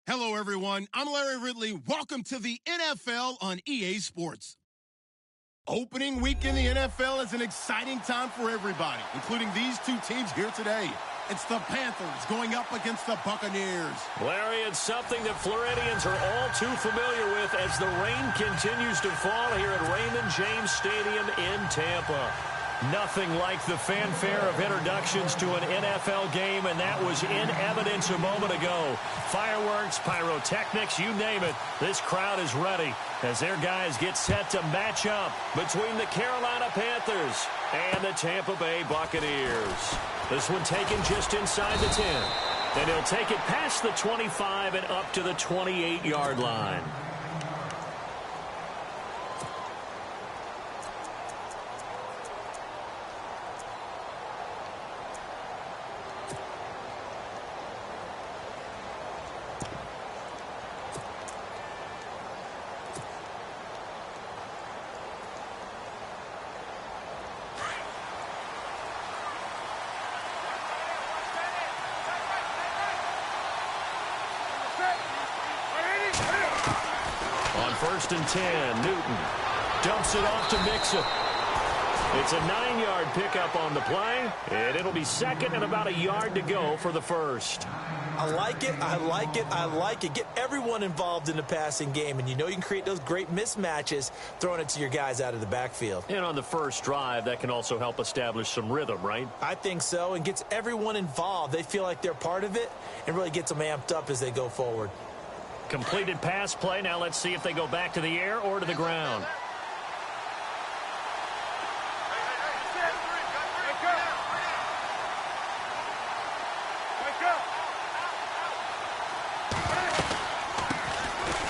Hello, everyone. I'm Larry Ridley. Welcome to the NFL on EA Sports. Opening week in the NFL is an exciting time for everybody, including these two teams here today. It's the Panthers going up against the Buccaneers. Larry, it's something that Floridians are all too familiar with as the rain continues to fall here at Raymond James Stadium in Tampa. Nothing like the fanfare of introductions to an NFL game, and that was in evidence a moment ago. Fireworks, pyrotechnics, you name it. This crowd is ready as their guys get set to match up between the Carolina Panthers and the Tampa Bay Buccaneers. This one taken just inside the 10. And he'll take it past the 25 and up to the 28-yard line. First and 10, Newton dumps it off to Mixon. It's a 9-yard pickup on the play, and it'll be second and about a yard to go for the first. I like it, I like it, I like it. Get everyone involved in the passing game, and you know you can create those great mismatches throwing it to your guys out of the backfield. And on the first drive, that can also help establish some rhythm, right? I think so, and gets everyone involved. They feel like they're part of it, and really gets them amped up as they go forward. Completed pass play. Now let's see if they go back to the air or to the ground.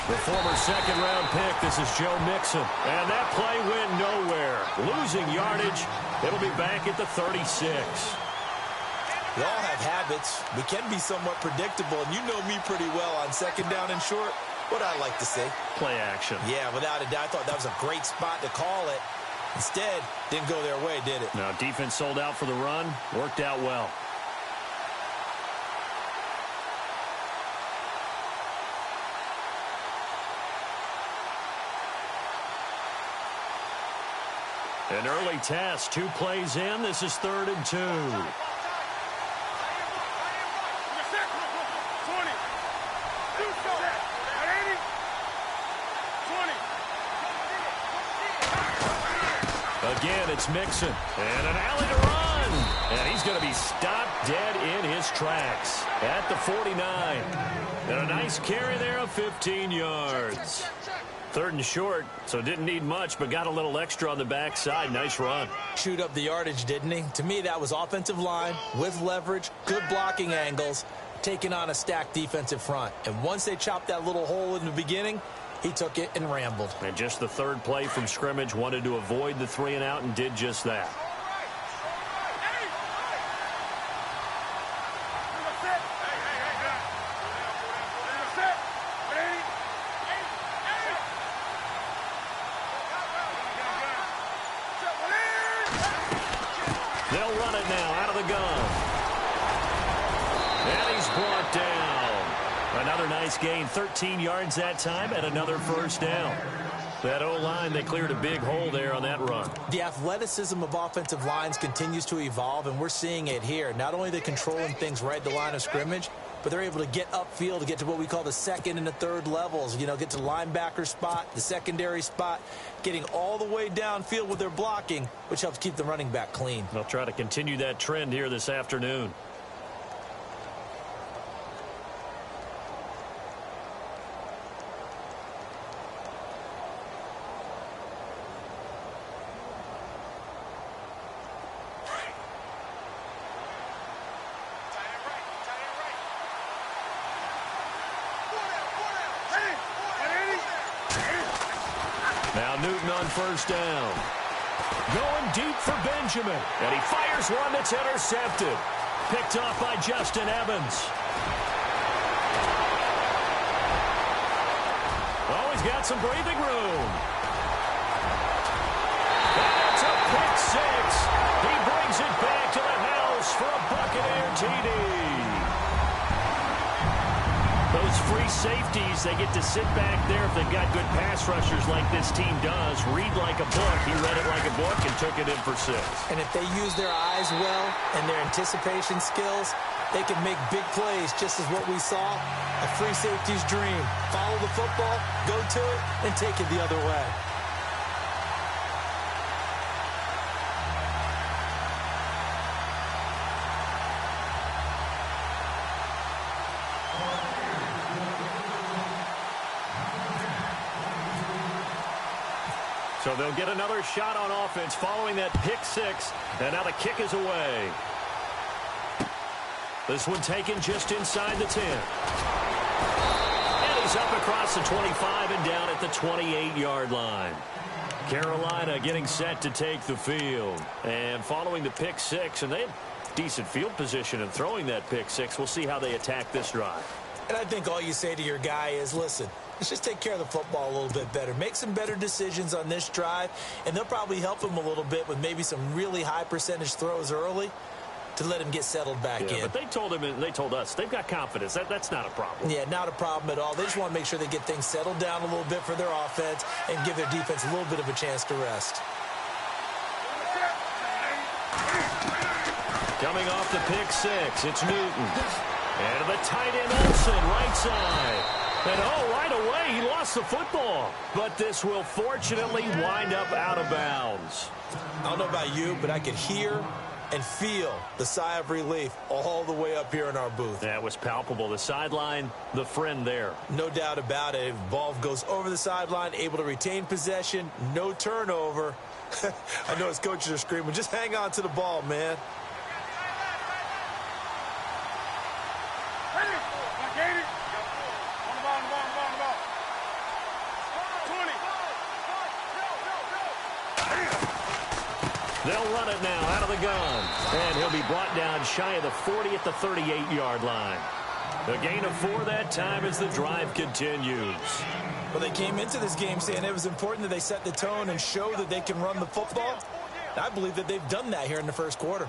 The former second-round pick, this is Joe Mixon. And that play went nowhere. Losing yardage. It'll be back at the 36. We all have habits. We can be somewhat predictable, and you know me pretty well on second down and short. What I like to say? Play action. Yeah, without a doubt. I thought that was a great spot to call it. Instead, didn't go their way, did it? No, defense sold out for the run. Worked out well. An early test. 2 plays in. This is 3rd and 2. Again, it's Mixon. And an alley to run. And he's going to be stopped dead in his tracks at the 49. And a nice carry there of 15 yards. 3rd and short, so didn't need much, but got a little extra on the backside. Nice run. Chewed up the yardage, didn't he? To me, that was offensive line with leverage, good blocking angles, taking on a stacked defensive front. And once they chopped that little hole in the beginning, he took it and rambled. And just the 3rd play from scrimmage, wanted to avoid the 3 and out and did just that. They'll run it now out of the gun. And he's brought down. Another nice gain, 13 yards that time, and another first down. That O-line, they cleared a big hole there on that run. The athleticism of offensive lines continues to evolve, and we're seeing it here. Not only are they controlling things right at the line of scrimmage, but they're able to get upfield to get to what we call the 2nd and the 3rd levels. You know, get to the linebacker spot, the secondary spot, getting all the way downfield with their blocking, which helps keep the running back clean. They'll try to continue that trend here this afternoon. Now Newton on first down. Going deep for Benjamin. And he fires one that's intercepted. Picked off by Justin Evans. Oh, he's got some breathing room. That's a pick 6. He brings it back to the house for a Buccaneer TD. Those these free safeties, they get to sit back there if they've got good pass rushers like this team does. Read like a book. He read it like a book and took it in for 6. And if they use their eyes well and their anticipation skills, they can make big plays, just as what we saw. A free safety's dream. Follow the football, go to it, and take it the other way. So they'll get another shot on offense following that pick 6. And now the kick is away. This one taken just inside the 10. And he's up across the 25 and down at the 28-yard line. Carolina getting set to take the field. And following the pick 6, and they have decent field position in throwing that pick 6. We'll see how they attack this drive. And I think all you say to your guy is, listen, let's just take care of the football a little bit better. Make some better decisions on this drive, and they'll probably help him a little bit with maybe some really high percentage throws early to let him get settled back in. But they told him and they told us they've got confidence. That's not a problem. Yeah, not a problem at all. They just want to make sure they get things settled down a little bit for their offense and give their defense a little bit of a chance to rest. Coming off the pick 6, it's Newton. And the tight end Olsen, right side. And right away, he lost the football. But this will fortunately wind up out of bounds. I don't know about you, but I could hear and feel the sigh of relief all the way up here in our booth. That was palpable. The sideline, the friend there. No doubt about it. Ball goes over the sideline, able to retain possession, no turnover. I know his coaches are screaming, just hang on to the ball, man. They'll run it now out of the gun. And he'll be brought down shy of the 40 at the 38-yard line. A gain of 4 that time as the drive continues. Well, they came into this game saying it was important that they set the tone and show that they can run the football. I believe that they've done that here in the first quarter.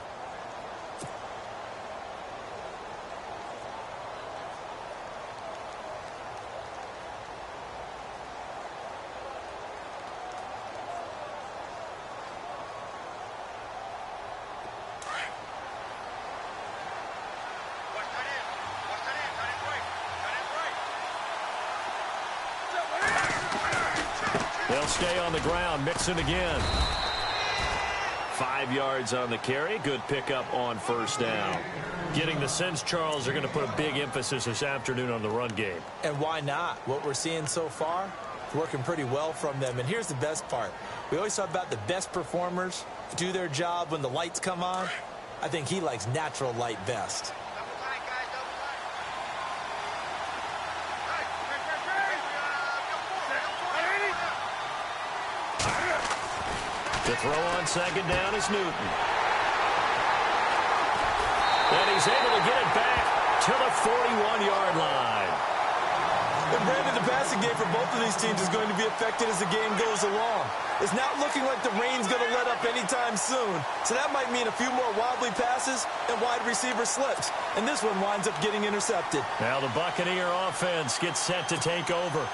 They'll stay on the ground, mixing again. 5 yards on the carry. Good pickup on first down. Getting the sense, Charles, they're going to put a big emphasis this afternoon on the run game. And why not? What we're seeing so far, it's working pretty well from them. And here's the best part. We always talk about the best performers do their job when the lights come on. I think he likes natural light best. The throw on second down is Newton. And he's able to get it back to the 41-yard line. And Brandon, the passing game for both of these teams is going to be affected as the game goes along. It's not looking like the rain's going to let up anytime soon. So that might mean a few more wobbly passes and wide receiver slips. And this one winds up getting intercepted. Now the Buccaneer offense gets set to take over.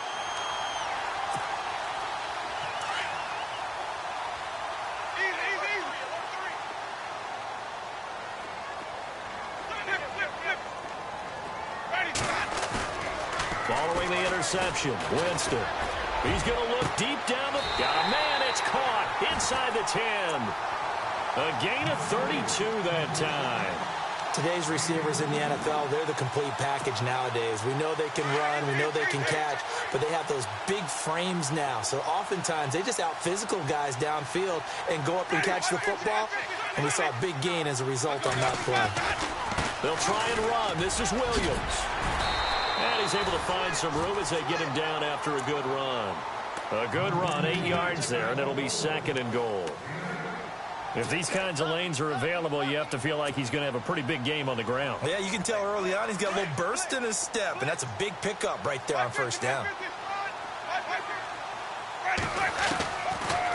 Following the interception, Winston. He's going to look deep down the... Got a man, it's caught inside the 10. A gain of 32 that time. Today's receivers in the NFL, they're the complete package nowadays. We know they can run, we know they can catch, but they have those big frames now. So oftentimes they just out-physical guys downfield and go up and catch the football. And we saw a big gain as a result on that play. They'll try and run. This is Williams. And he's able to find some room as they get him down after a good run. A good run, 8 yards there, and it'll be 2nd and goal. If these kinds of lanes are available, you have to feel like he's going to have a pretty big game on the ground. Yeah, you can tell early on he's got a little burst in his step, and that's a big pickup right there on first down.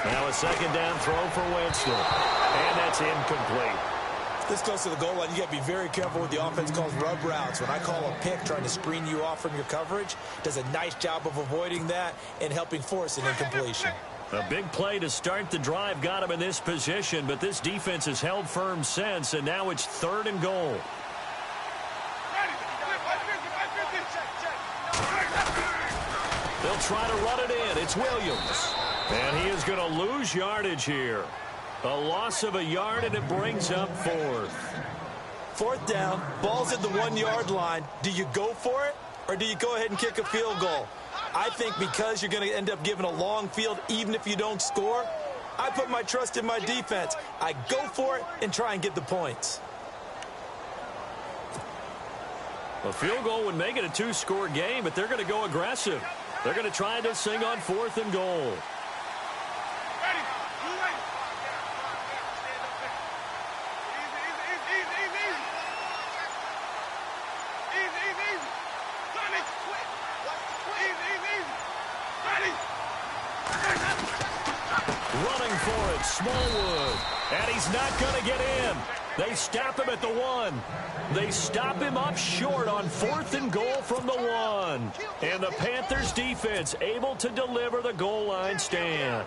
Now a 2nd down throw for Winston. And that's incomplete. This goes to the goal line. You got to be very careful with the offense calls rub routes. When I call a pick trying to screen you off from your coverage, does a nice job of avoiding that and helping force an incompletion. A big play to start the drive got him in this position, but this defense has held firm since, and now it's 3rd and goal. They'll try to run it in. It's Williams. And he is going to lose yardage here. A loss of a yard, and it brings up 4th. 4th down, ball's at the 1-yard line. Do you go for it, or do you go ahead and kick a field goal? I think because you're going to end up giving a long field, even if you don't score, I put my trust in my defense. I go for it and try and get the points. A field goal would make it a 2-score game, but they're going to go aggressive. They're going to try this thing on 4th and goal. Running for it, Smallwood. And he's not going to get in. They stop him at the 1. They stop him up short on 4th and goal from the 1. And the Panthers defense able to deliver the goal line stand.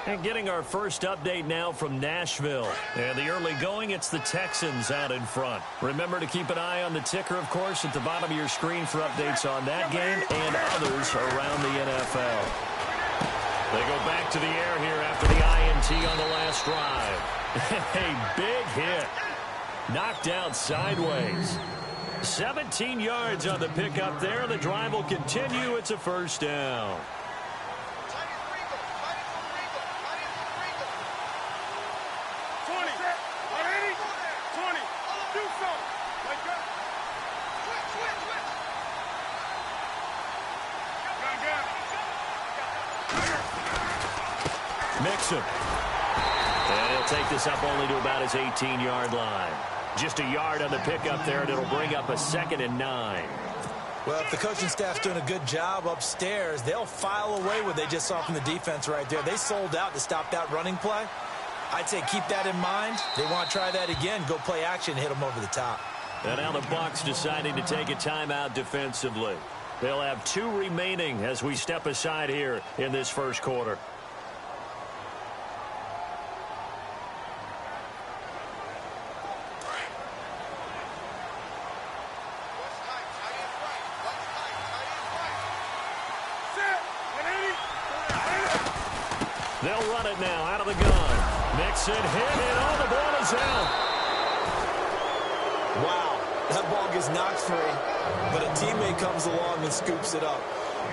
And getting our first update now from Nashville. And the early going, it's the Texans out in front. Remember to keep an eye on the ticker, of course, at the bottom of your screen for updates on that game and others around the NFL. They go back to the air here after the INT on the last drive. A big hit. Knocked out sideways. 17 yards on the pickup there. The drive will continue. It's a 1st down. Mixon. And he'll take this up only to about his 18-yard line. Just a yard on the pickup there, and it'll bring up a 2nd and 9. Well, if the coaching staff's doing a good job upstairs, they'll file away what they just saw from the defense right there. They sold out to stop that running play. I'd say keep that in mind. They want to try that again, go play action, hit them over the top. And now the Bucs deciding to take a timeout defensively. They'll have 2 remaining as we step aside here in this first quarter. They'll run it now out of the gun. Mixon hit, and all the ball is out. Wow, that ball gets knocked free, but a teammate comes along and scoops it up.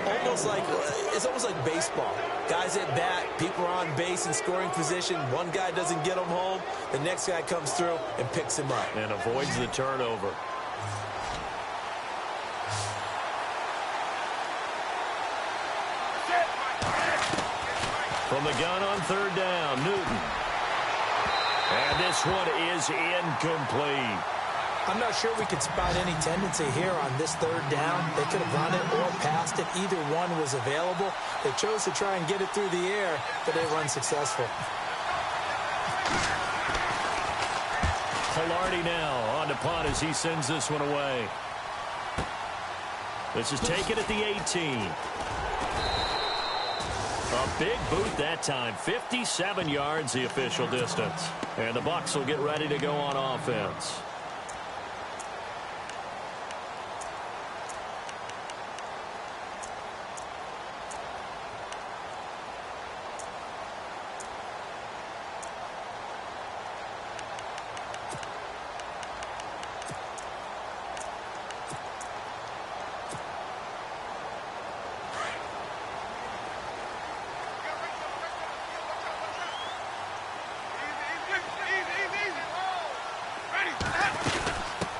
It's almost like baseball. Guys at bat, people are on base in scoring position. One guy doesn't get him home. The next guy comes through and picks him up. And avoids the turnover. From the gun on 3rd down, Newton. And this one is incomplete. I'm not sure we could spot any tendency here on this 3rd down. They could have run it or passed it. Either one was available. They chose to try and get it through the air, but they were unsuccessful. Hilardi now on to punt as he sends this one away. This is taken at the 18. A big boot that time. 57 yards the official distance. And the Bucs will get ready to go on offense.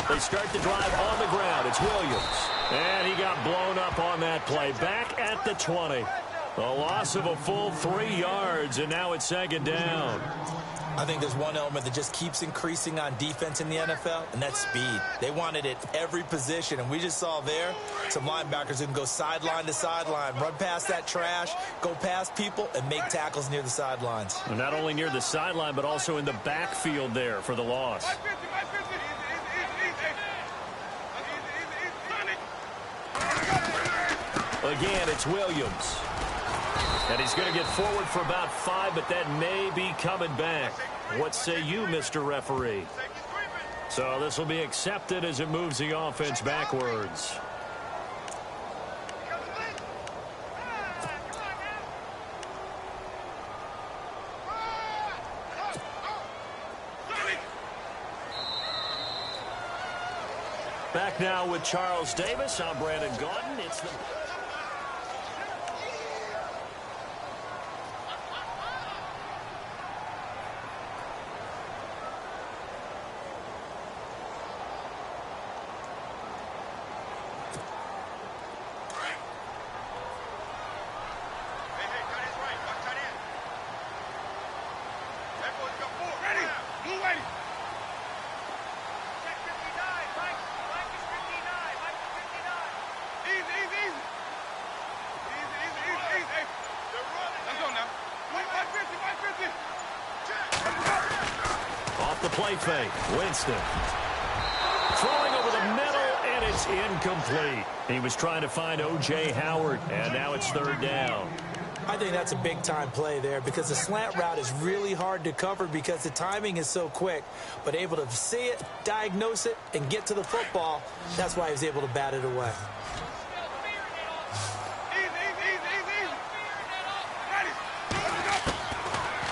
They start the drive on the ground. It's Williams. And he got blown up on that play. Back at the 20. A loss of a full 3 yards, and now it's 2nd down. I think there's one element that just keeps increasing on defense in the NFL, and that's speed. They want it at every position, and we just saw there some linebackers who can go sideline to sideline, run past that trash, go past people, and make tackles near the sidelines. And not only near the sideline, but also in the backfield there for the loss. Again, it's Williams. And he's going to get forward for about 5, but that may be coming back. What say you, Mr. Referee? So this will be accepted as it moves the offense backwards. Back now with Charles Davis. I'm Brandon Gaudin. It's the... play fake. Winston. Throwing over the middle, and it's incomplete. He was trying to find O.J. Howard, and now it's 3rd down. I think that's a big-time play there because the slant route is really hard to cover because the timing is so quick. But able to see it, diagnose it, and get to the football, that's why he was able to bat it away.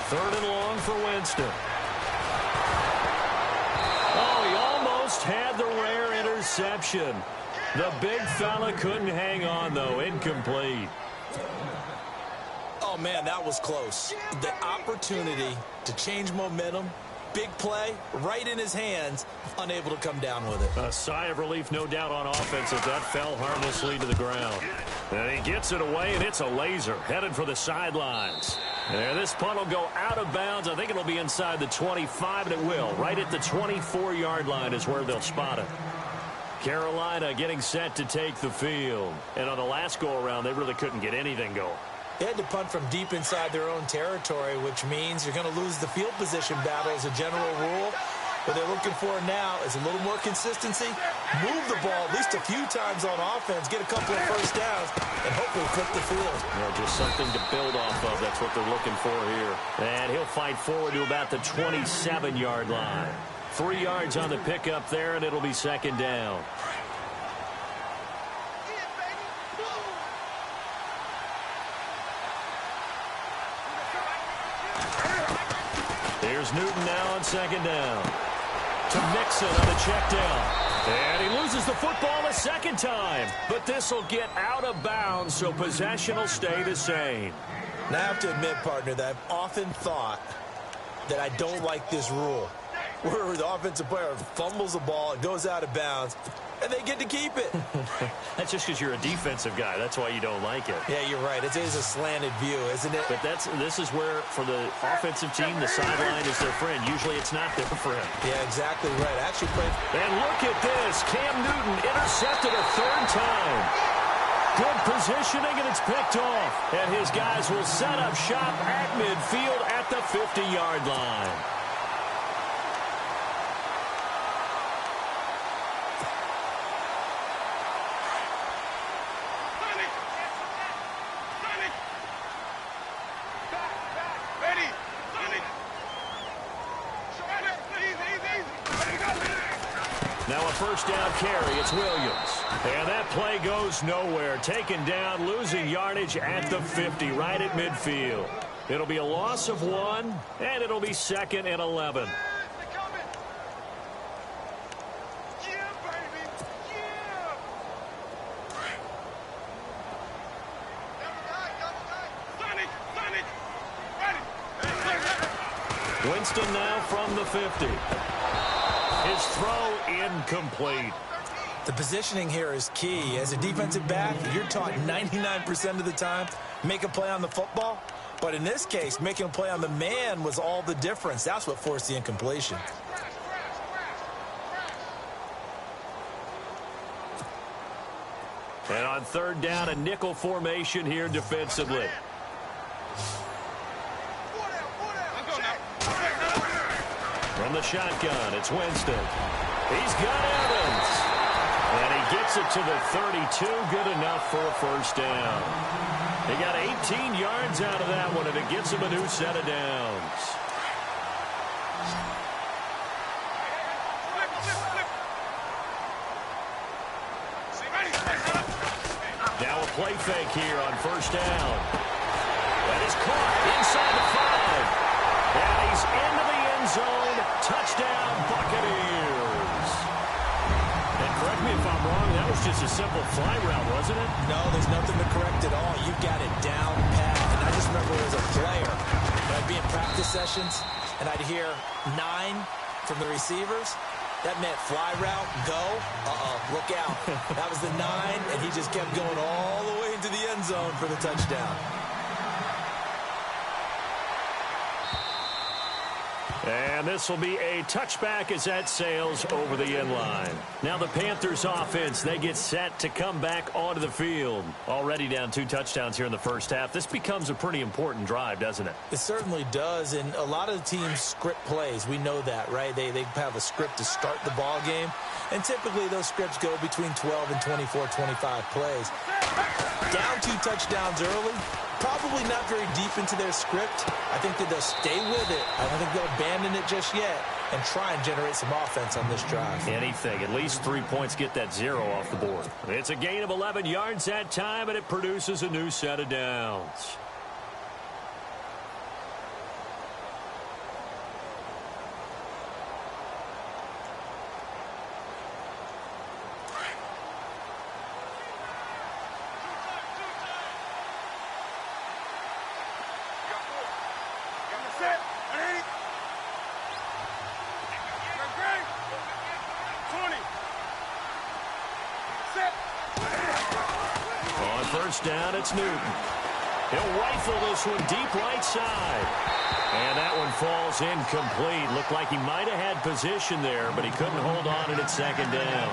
Third and long for Winston. Oh, he almost had the rare interception. The big fella couldn't hang on, though. Incomplete. Oh, man, that was close. The opportunity to change momentum, big play, right in his hands, unable to come down with it. A sigh of relief, no doubt, on offense as that fell harmlessly to the ground. And he gets it away, and it's a laser headed for the sidelines. And this punt will go out of bounds. I think it'll be inside the 25, and it will. Right at the 24-yard line is where they'll spot it. Carolina getting set to take the field. And on the last go-around, they really couldn't get anything going. They had to punt from deep inside their own territory, which means you're going to lose the field position battle as a general rule. What they're looking for now is a little more consistency, move the ball at least a few times on offense, get a couple of first downs, and hopefully flip the field. Just something to build off of. That's what they're looking for here. And he'll fight forward to about the 27-yard line. 3 yards on the pickup there, and it'll be 2nd down. Here's Newton now on 2nd down. To Mixon on the check down. And he loses the football a second time. But this will get out of bounds, so possession will stay the same. Now, I have to admit, partner, that I've often thought that I don't like this rule, where the offensive player fumbles the ball, it goes out of bounds, and they get to keep it. That's just because you're a defensive guy. That's why you don't like it. Yeah, you're right. It is a slanted view, isn't it? But this is where, for the offensive team, the sideline is their friend. Usually it's not their friend. Yeah, exactly right. Actually played. And look at this. Cam Newton intercepted a 3rd time. Good positioning, and it's picked off. And his guys will set up shop at midfield at the 50-yard line. Now a first down carry. It's Williams. And that play goes nowhere. Taken down, losing yardage at the 50, right at midfield. It'll be a loss of 1, and it'll be 2nd and 11. Winston now from the 50. His throw incomplete. The positioning here is key. As a defensive back, you're taught 99% of the time, make a play on the football. But in this case, making a play on the man was all the difference. That's what forced the incompletion. And on 3rd down, a nickel formation here defensively. From the shotgun, it's Winston. He's got Evans. And he Gets it to the 32. Good enough for a first down. They got 18 yards out of that one, and it gets them a new set of downs. Now a play fake here on first down. That is caught inside the 5. And he's into the end zone. Touchdown, Buccaneers. And correct me if I'm wrong, that was just a simple fly route, wasn't it? No, there's nothing to correct at all. You got it down pat. And I just remember as a player, when I'd be in practice sessions, and I'd hear 9 from the receivers. That meant fly route, go, look out. That was the 9, and he just kept going all the way into the end zone for the touchdown. And this will be a touchback as that sails over the end line. Now the Panthers offense, they get set to come back onto the field. Already down 2 touchdowns here in the first half. This becomes a pretty important drive, doesn't it? It certainly does, and a lot of the teams script plays. We know that, right? They have a script to start the ball game, and typically those scripts go between 12 and 24, 25 plays. Down 2 touchdowns early, probably not very deep into their script. I think that they'll stay with it. I don't think they'll abandon it just yet and try and generate some offense on this drive. Anything. At least 3 points get that 0 off the board. It's a gain of 11 yards that time, and it produces a new set of downs. First down, it's Newton. He'll rifle this one deep right side. And that one falls incomplete. Looked like he might have had position there, but he couldn't hold on to it second down.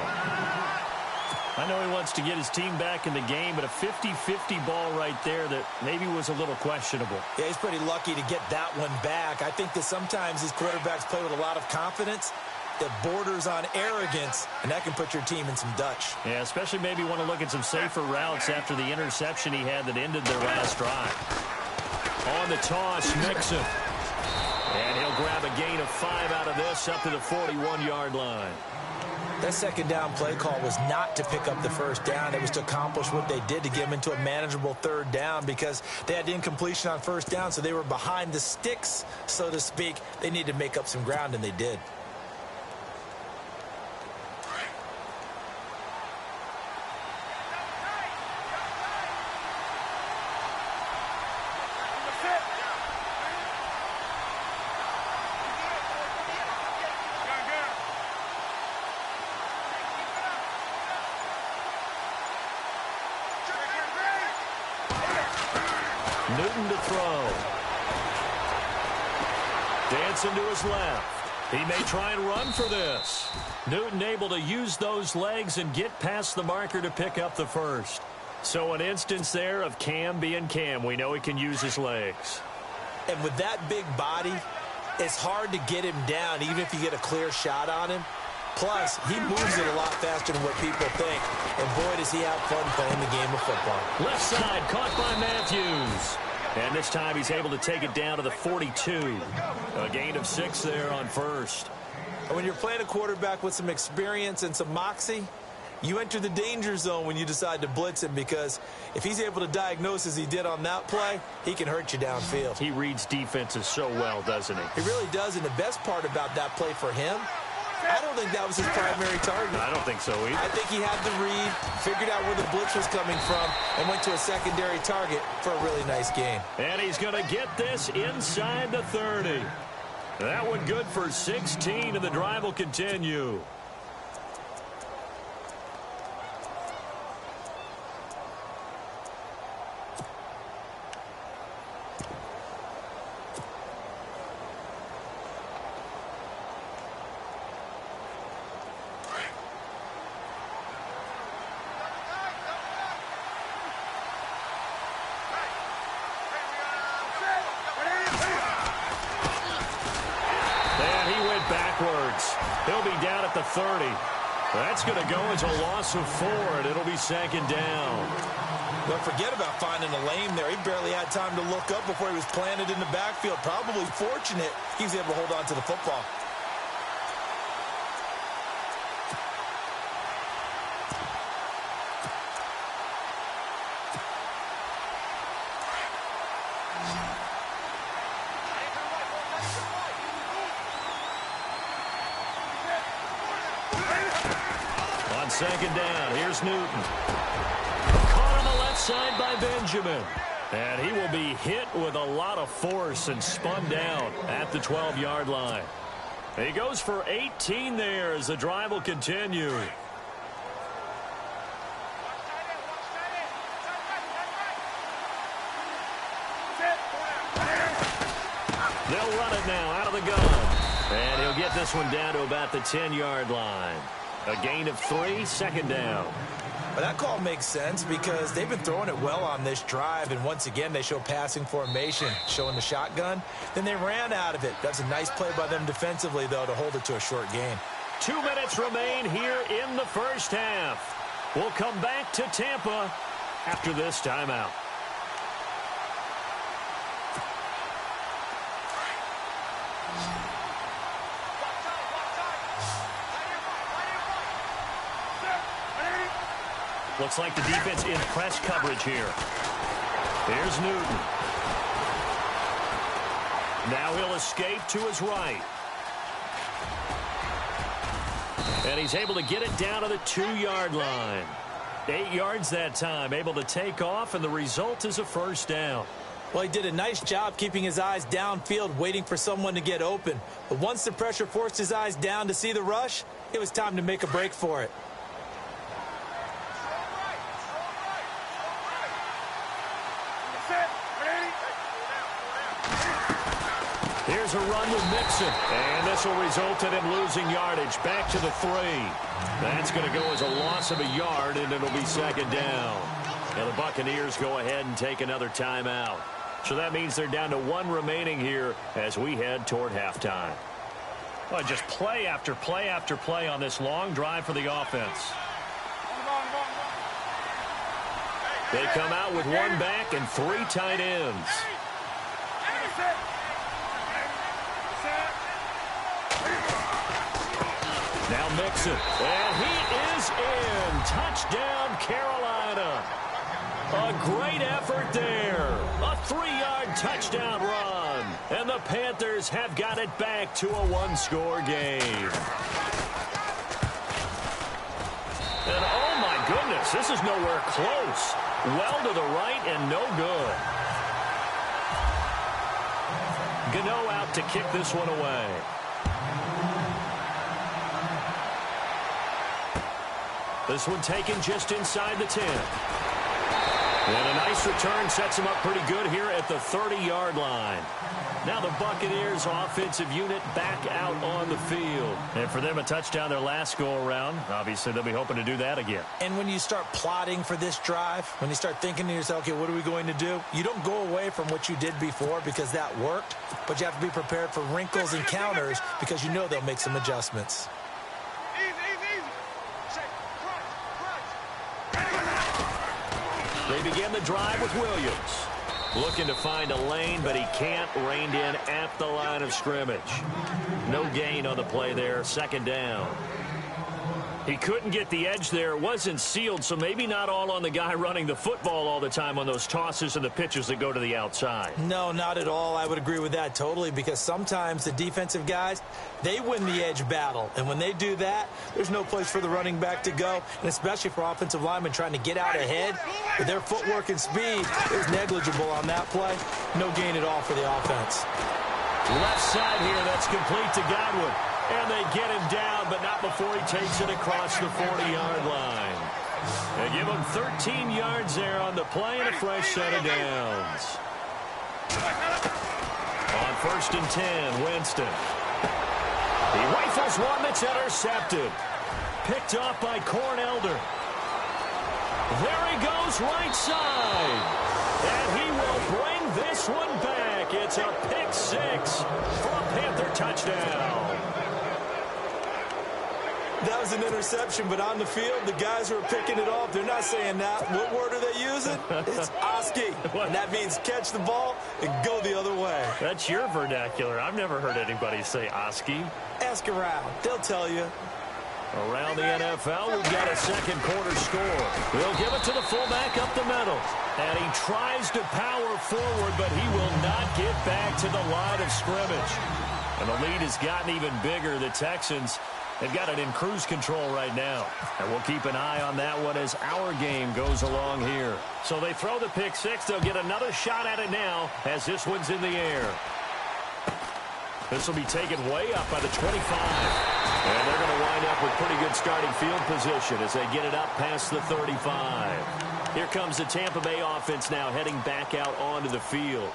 I know he wants to get his team back in the game, but a 50-50 ball right there that maybe was a little questionable. Yeah, he's pretty lucky to get that one back. I think that sometimes these quarterbacks play with a lot of confidence that borders on arrogance, and that can put your team in some Dutch. Yeah, especially maybe want to look at some safer routes after the interception he had that ended their last drive. On the toss, Mixon. And he'll grab a gain of 5 out of this up to the 41-yard line. That second down play call was not to pick up the first down. It was to accomplish what they did to get them into a manageable third down because they had incompletion on first down, so they were behind the sticks, so to speak. They needed to make up some ground, and they did. Newton to throw. Dancing to his left. He may try and run for this. Newton able to use those legs and get past the marker to pick up the first. So an instance there of Cam being Cam. We know he can use his legs. And with that big body, it's hard to get him down even if you get a clear shot on him. Plus, he moves it a lot faster than what people think. And boy, does he have fun playing the game of football. Left side, caught by Matthews. And this time he's able to take it down to the 42. A gain of 6 there on first. And when you're playing a quarterback with some experience and some moxie, you enter the danger zone when you decide to blitz him, because if he's able to diagnose as he did on that play, he can hurt you downfield. He reads defenses so well, doesn't he? He really does, and the best part about that play for him, I don't think that was his primary target. I don't think so either. I think he had the read, figured out where the blitz was coming from, and went to a secondary target for a really nice gain. And he's going to get this inside the 30. That one good for 16, and the drive will continue. He'll be down at the 30. That's going to go as a loss of 4, and it'll be 2nd down. Well, forget about finding a lane there. He barely had time to look up before he was planted in the backfield. Probably fortunate he was able to hold on to the football. On 2nd down, here's Newton. Caught on the left side by Benjamin. And he will be hit with a lot of force and spun down at the 12-yard line. He goes for 18 there as the drive will continue. They'll run it now out of the gun. And he'll get this one down to about the 10-yard line. A gain of 3, 2nd down. Well, that call makes sense because they've been throwing it well on this drive, and once again they show passing formation, showing the shotgun. Then they ran out of it. That's a nice play by them defensively, though, to hold it to a short gain. 2 minutes remain here in the first half. We'll come back to Tampa after this timeout. Looks like the defense in press coverage here. Here's Newton. Now he'll escape to his right. And he's able to get it down to the 2-yard line. 8 yards that time, able to take off, and the result is a 1st down. Well, he did a nice job keeping his eyes downfield, waiting for someone to get open. But once the pressure forced his eyes down to see the rush, it was time to make a break for it. Here's a run with Mixon, and this will result in him losing yardage back to the 3. That's going to go as a loss of a yard, and it'll be 2nd down. And the Buccaneers go ahead and take another timeout. So that means they're down to 1 remaining here as we head toward halftime. Well, just play after play after play on this long drive for the offense. They come out with 1 back and 3 tight ends. Now Mixon, and he is in. Touchdown, Carolina. A great effort there. A 3-yard touchdown run. And the Panthers have got it back to a 1-score game. And oh my goodness, this is nowhere close. Well to the right and no good. Gano out to kick this one away. This one taken just inside the 10. And a nice return sets him up pretty good here at the 30-yard line. Now the Buccaneers offensive unit back out on the field. And for them, a touchdown their last go-around. Obviously, they'll be hoping to do that again. And when you start plotting for this drive, when you start thinking to yourself, okay, what are we going to do? You don't go away from what you did before because that worked, but you have to be prepared for wrinkles and counters because you know they'll make some adjustments. They begin the drive with Williams. Looking to find a lane, but he can't. Reined in at the line of scrimmage. No gain on the play there. 2nd down. He couldn't get the edge there. It wasn't sealed, so maybe not all on the guy running the football all the time on those tosses and the pitches that go to the outside. No, not at all. I would agree with that totally because sometimes the defensive guys, they win the edge battle. And when they do that, there's no place for the running back to go, and especially for offensive linemen trying to get out ahead. With their footwork and speed, it was negligible on that play. No gain at all for the offense. Left side here, that's complete to Godwin. And they get him down, but not before he takes it across the 40-yard line. They give him 13 yards there on the play and a fresh set of downs. On 1st and 10, Winston. He rifles one that's intercepted. Picked off by Cornelder. There he goes right side. And he will bring this one back. It's a pick 6 for a Panther touchdown. That was an interception, but on the field, the guys who are picking it off, they're not saying that. What word are they using? It's Oski. And that means catch the ball and go the other way. That's your vernacular. I've never heard anybody say Oski. Ask around. They'll tell you. Around the NFL, we've got a second quarter score. We'll give it to the fullback up the middle. And he tries to power forward, but he will not get back to the line of scrimmage. And the lead has gotten even bigger. The Texans have got it in cruise control right now. And we'll keep an eye on that one as our game goes along here. So they throw the pick six. They'll get another shot at it now as this one's in the air. This will be taken way up by the 25. And they're going to wind up with pretty good starting field position as they get it up past the 35. Here comes the Tampa Bay offense now heading back out onto the field.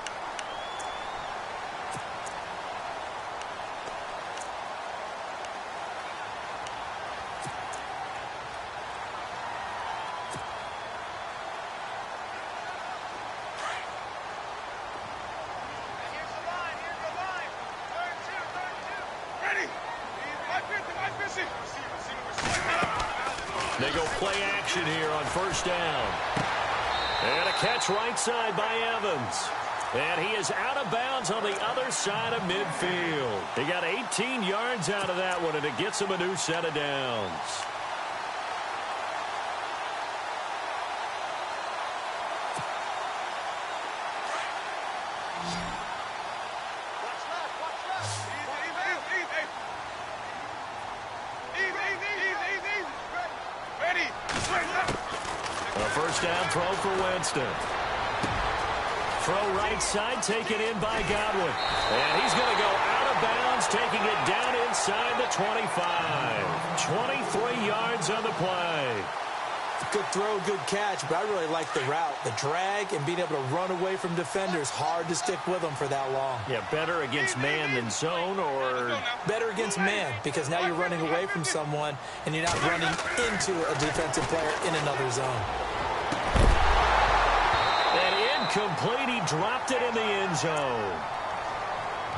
They go play action here on first down. And a catch right side by Evans. And he is out of bounds on the other side of midfield. He got 18 yards out of that one, and it gets him a new set of downs. First down throw for Winston. Throw right side, taken in by Godwin. And he's going to go out of bounds, taking it down inside the 25. 23 yards on the play. Good throw, good catch, but I really like the route. The drag and being able to run away from defenders. Hard to stick with them for that long. Yeah, better against man than zone, or? Better against man, because now you're running away from someone and you're not running into a defensive player in another zone. And incomplete. He dropped it in the end zone.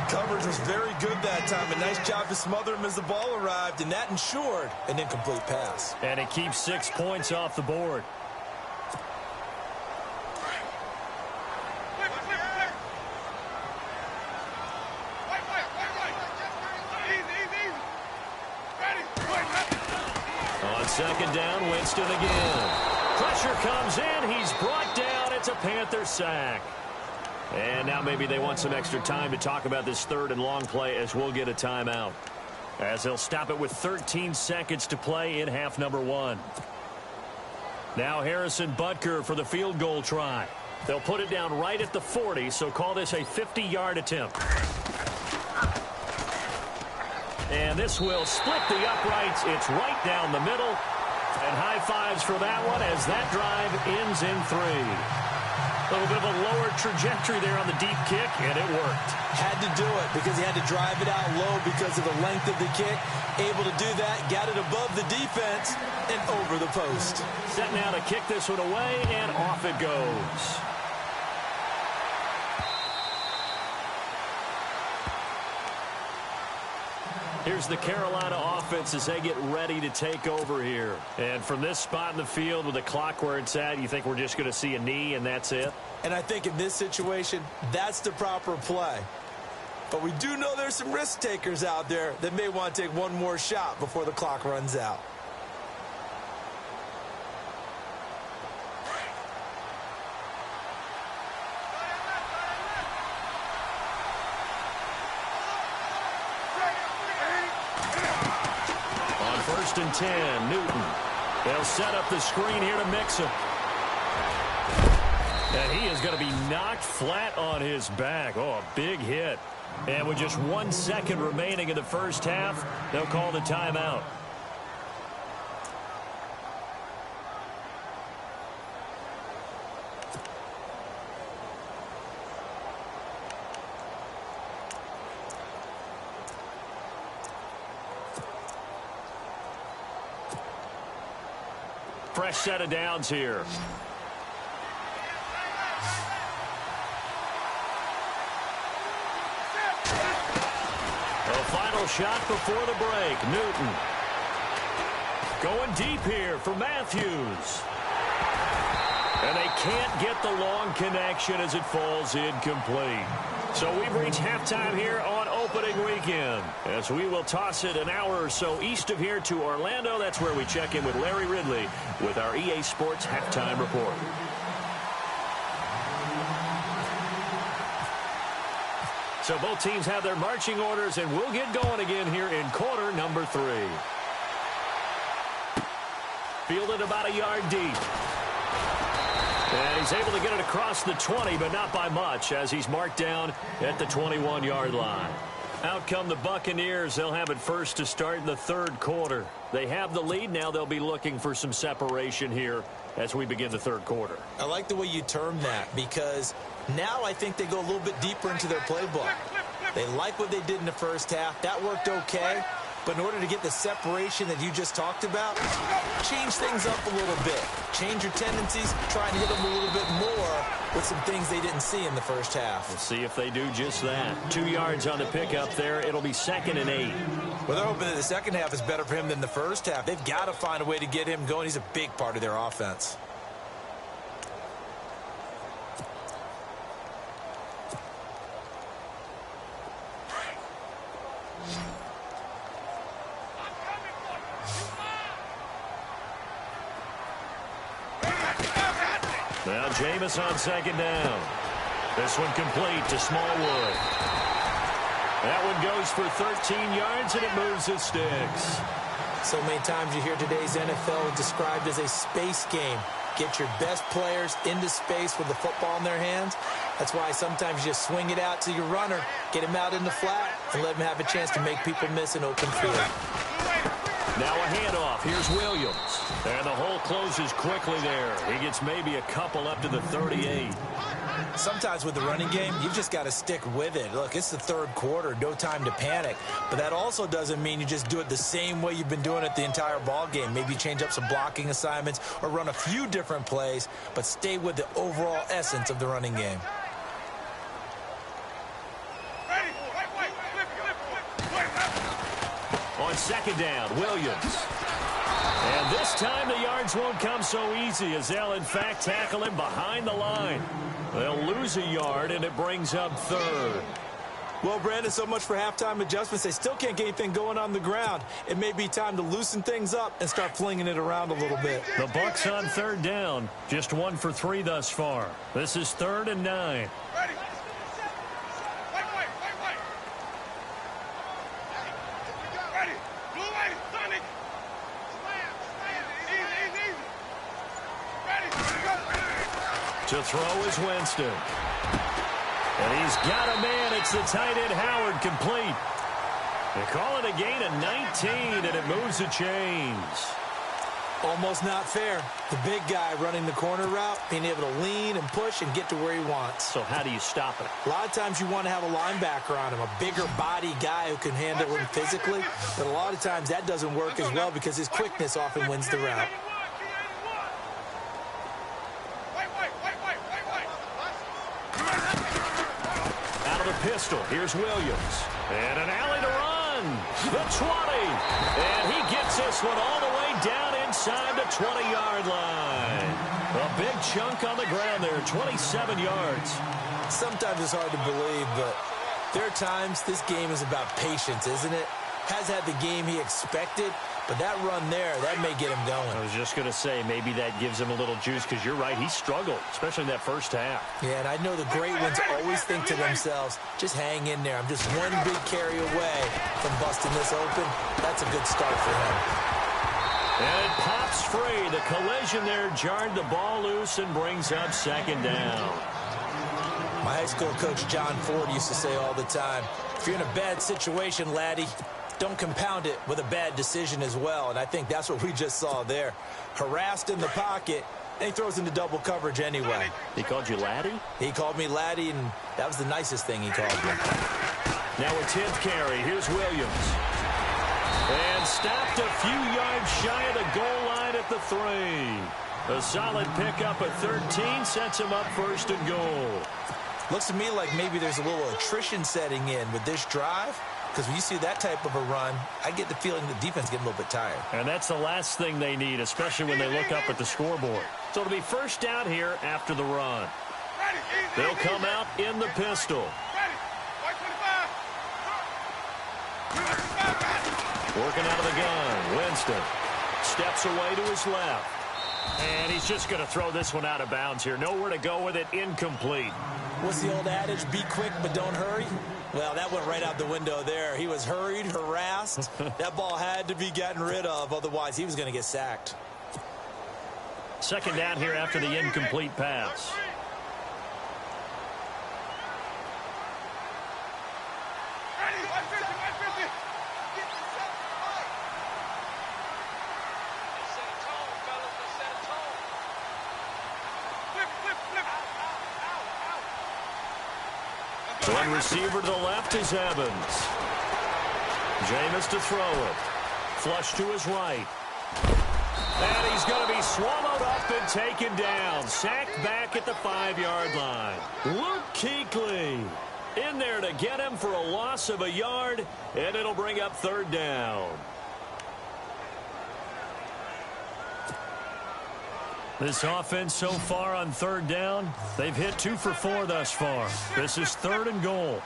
Coverage was very good that time. A nice job to smother him as the ball arrived, and that ensured an incomplete pass. And it keeps 6 points off the board. On second down, Winston again. Pressure comes in. He's brought down. It's a Panther sack. And now maybe they want some extra time to talk about this third and long play as we'll get a timeout. As they'll stop it with 13 seconds to play in half number one. Now Harrison Butker for the field goal try. They'll put it down right at the 40, so call this a 50-yard attempt. And this will split the uprights. It's right down the middle. And high fives for that one as that drive ends in 3. A little bit of a lower trajectory there on the deep kick, and it worked. Had to do it because he had to drive it out low because of the length of the kick. Able to do that, got it above the defense and over the post. Set now to kick this one away, and off it goes. Here's the Carolina offense as they get ready to take over here. And from this spot in the field with the clock where it's at, you think we're just going to see a knee and that's it? And I think in this situation, that's the proper play. But we do know there's some risk takers out there that may want to take one more shot before the clock runs out. First and 10, Newton. They'll set up the screen here to mix him. And he is going to be knocked flat on his back. Oh, a big hit. And with just 1 second remaining in the first half, they'll call the timeout. Fresh set of downs here. A final shot before the break. Newton. Going deep here for Matthews. And they can't get the long connection as it falls incomplete. So we've reached halftime here on opening weekend, as we will toss it an hour or so east of here to Orlando. That's where we check in with Larry Ridley with our EA Sports Halftime Report. So both teams have their marching orders, and we'll get going again here in quarter number 3. Fielded about a yard deep. And he's able to get it across the 20, but not by much, as he's marked down at the 21-yard line. Out come the Buccaneers. They'll have it first to start in the third quarter. They have the lead. Now they'll be looking for some separation here as we begin the third quarter. I like the way you term that, because now I think they go a little bit deeper into their playbook. They like what they did in the first half. That worked okay. But in order to get the separation that you just talked about, change things up a little bit. Change your tendencies, try and hit them a little bit more with some things they didn't see in the first half. We'll see if they do just that. 2 yards on the pickup there. It'll be 2nd and 8. Well, they're hoping that the second half is better for him than the first half. They've got to find a way to get him going. He's a big part of their offense. Now Jameis on 2nd down. This one complete to Smallwood. That one goes for 13 yards, and it moves the sticks. So many times you hear today's NFL described as a space game. Get your best players into space with the football in their hands. That's why sometimes you just swing it out to your runner, get him out in the flat, and let him have a chance to make people miss an open field. Now a handoff. Here's Williams. And the hole closes quickly there. He gets maybe a couple up to the 38. Sometimes with the running game, you've just got to stick with it. Look, it's the third quarter, no time to panic. But that also doesn't mean you just do it the same way you've been doing it the entire ball game. Maybe change up some blocking assignments or run a few different plays, but stay with the overall essence of the running game. On 2nd down, Williams. And this time the yards won't come so easy, as they'll in fact tackle him behind the line. They'll lose a yard, and it brings up 3rd. Well, Brandon, so much for halftime adjustments. They still can't get anything going on the ground. It may be time to loosen things up and start flinging it around a little bit. The Bucs on 3rd down. Just 1 for 3 thus far. This is 3rd and 9. To throw is Winston. And he's got a man. It's the tight end Howard, complete. They call it a gain of 19, and it moves the chains. Almost not fair. The big guy running the corner route, being able to lean and push and get to where he wants. So how do you stop it? A lot of times you want to have a linebacker on him, a bigger body guy who can handle him physically. But a lot of times that doesn't work as well because his quickness often wins the route. Pistol. Here's Williams. And an alley to run. The 20. And he gets this one all the way down inside the 20-yard line. A big chunk on the ground there, 27 yards. Sometimes it's hard to believe, but there are times this game is about patience, isn't it? Has had the game he expected, but that run there, that may get him going. I was just going to say, maybe that gives him a little juice, because you're right, he struggled, especially in that first half. Yeah, and I know the great ones always think to themselves, just hang in there. I'm just one big carry away from busting this open. That's a good start for him. And it pops free. The collision there jarred the ball loose and brings up 2nd down. My high school coach, John Ford, used to say all the time, if you're in a bad situation, laddie, don't compound it with a bad decision as well. And I think that's what we just saw there. Harassed in the pocket, and he throws into double coverage anyway. He called you laddie? He called me laddie, and that was the nicest thing he called me. Now a 10th carry. Here's Williams. And stopped a few yards shy of the goal line at the 3. A solid pickup at 13 sets him up 1st and goal. Looks to me like maybe there's a little attrition setting in with this drive. because when you see that type of a run, I get the feeling the defense getting a little bit tired. And that's the last thing they need, especially when they look up at the scoreboard. So it'll be first down here after the run. They'll come out in the pistol. Working out of the gun, Winston steps away to his left. And he's just going to throw this one out of bounds here. Nowhere to go with it, incomplete. What's the old adage, be quick but don't hurry? Well, that went right out the window there. He was hurried, harassed. That ball had to be gotten rid of, otherwise he was going to get sacked. Second down here after the incomplete pass. One receiver to the left is Evans. Jameis to throw it. Flush to his right. And he's going to be swallowed up and taken down. Sacked back at the 5-yard line. Luke Kuechly in there to get him for a loss of a yard, and it'll bring up third down. This offense so far on third down, they've hit 2 for 4 thus far. This is 3rd and goal.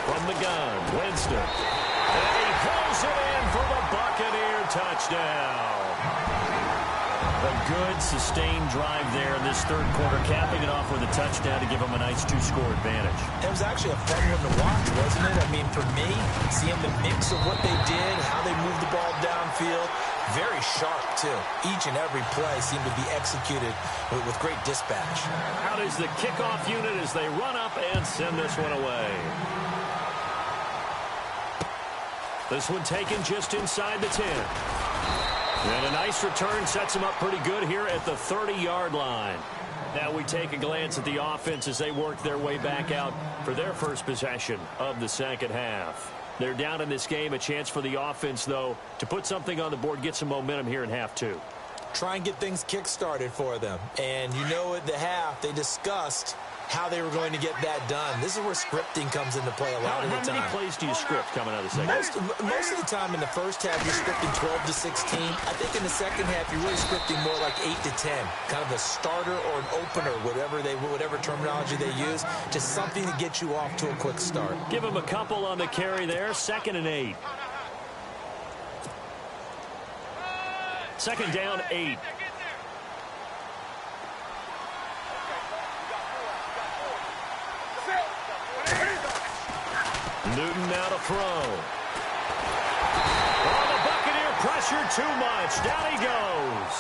From the gun, Winston. And he pulls it in for the Buccaneer touchdown. A good, sustained drive there in this third quarter, capping it off with a touchdown to give them a nice 2-score advantage. It was actually a fun one to watch, wasn't it? I mean, for me, seeing the mix of what they did, how they moved the ball downfield, very sharp, too. Each and every play seemed to be executed with great dispatch. Out is the kickoff unit as they run up and send this one away. This one taken just inside the 10. And a nice return sets them up pretty good here at the 30-yard line. Now we take a glance at the offense as they work their way back out for their first possession of the second half. They're down in this game. A chance for the offense, though, to put something on the board, get some momentum here in half 2. Try and get things kick-started for them. And you know at the half, they discussed how they were going to get that done. This is where scripting comes into play a lot of the time. How many plays do you script coming out of the second half? Most of the time in the first half, you're scripting 12 to 16. I think in the second half, you're really scripting more like 8 to 10. Kind of a starter or an opener, whatever terminology they use, just something to get you off to a quick start. Give them a couple on the carry there. 2nd and 8. 2nd down, 8. Newton now to throw. Oh, the Buccaneer pressure too much. Down he goes.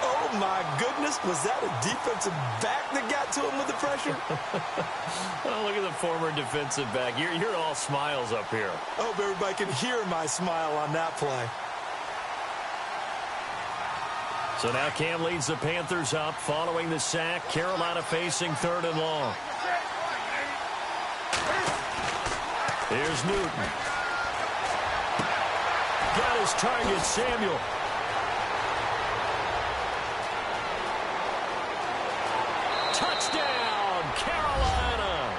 Oh, my goodness. Was that a defensive back that got to him with the pressure? Oh, look at the former defensive back. You're all smiles up here. I hope everybody can hear my smile on that play. So now Cam leads the Panthers up following the sack. Carolina facing 3rd and long. Here's Newton. Got his target, Samuel. Touchdown, Carolina.